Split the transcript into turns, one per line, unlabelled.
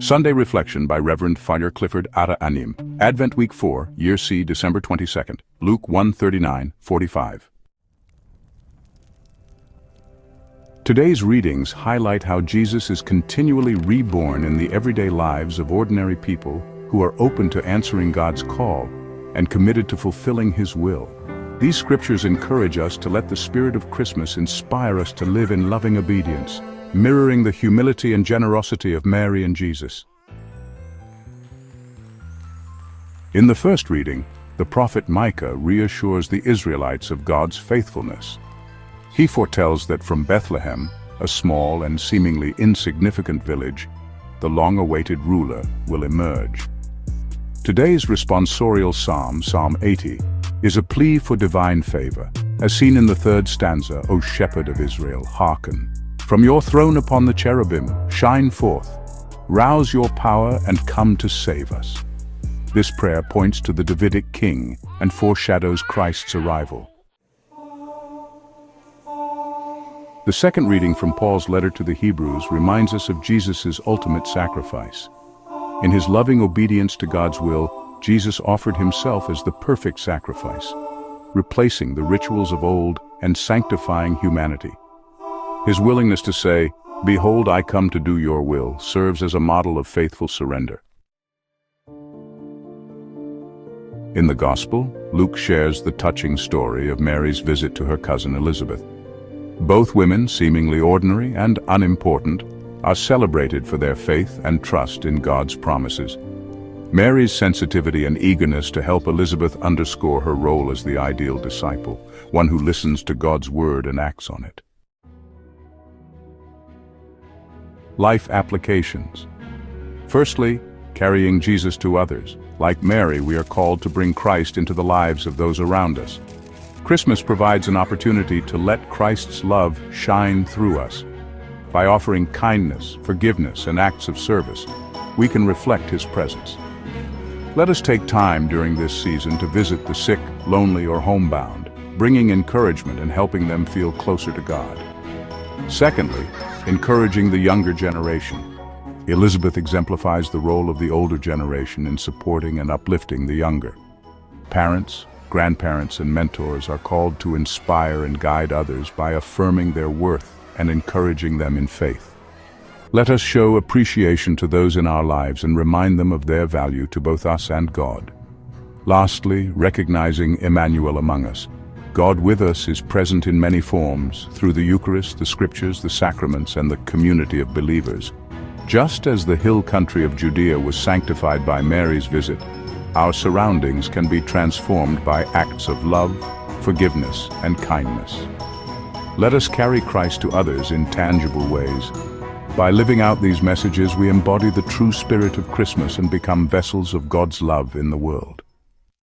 Sunday Reflection by Reverend Father Clifford Atta Anim. Advent Week 4, Year C, December 22nd. Luke 1:39-45. Today's readings highlight how Jesus is continually reborn in the everyday lives of ordinary people who are open to answering God's call and committed to fulfilling His will. These scriptures encourage us to let the spirit of Christmas inspire us to live in loving obedience, mirroring the humility and generosity of Mary and Jesus. In the first reading, the prophet Micah reassures the Israelites of God's faithfulness. He foretells that from Bethlehem, a small and seemingly insignificant village, the long-awaited ruler will emerge. Today's responsorial psalm, Psalm 80, is a plea for divine favor, as seen in the third stanza, O Shepherd of Israel, hearken. From your throne upon the cherubim, shine forth, rouse your power and come to save us. This prayer points to the Davidic king and foreshadows Christ's arrival. The second reading from Paul's letter to the Hebrews reminds us of Jesus' ultimate sacrifice. In his loving obedience to God's will, Jesus offered himself as the perfect sacrifice, replacing the rituals of old and sanctifying humanity. His willingness to say, "Behold, I come to do your will," serves as a model of faithful surrender. In the Gospel, Luke shares the touching story of Mary's visit to her cousin Elizabeth. Both women, seemingly ordinary and unimportant, are celebrated for their faith and trust in God's promises. Mary's sensitivity and eagerness to help Elizabeth underscore her role as the ideal disciple, one who listens to God's word and acts on it. Life applications. Firstly, carrying Jesus to others. Like Mary, we are called to bring Christ into the lives of those around us. Christmas provides an opportunity to let Christ's love shine through us. By offering kindness, forgiveness, and acts of service, we can reflect His presence. Let us take time during this season to visit the sick, lonely, or homebound, bringing encouragement and helping them feel closer to God. Secondly, encouraging the younger generation. Elizabeth exemplifies the role of the older generation in supporting and uplifting the younger. Parents, grandparents, and mentors are called to inspire and guide others by affirming their worth and encouraging them in faith. Let us show appreciation to those in our lives and remind them of their value to both us and God. Lastly, recognizing Emmanuel among us. God with us is present in many forms, through the Eucharist, the Scriptures, the sacraments, and the community of believers. Just as the hill country of Judea was sanctified by Mary's visit, our surroundings can be transformed by acts of love, forgiveness, and kindness. Let us carry Christ to others in tangible ways. By living out these messages, we embody the true spirit of Christmas and become vessels of God's love in the world.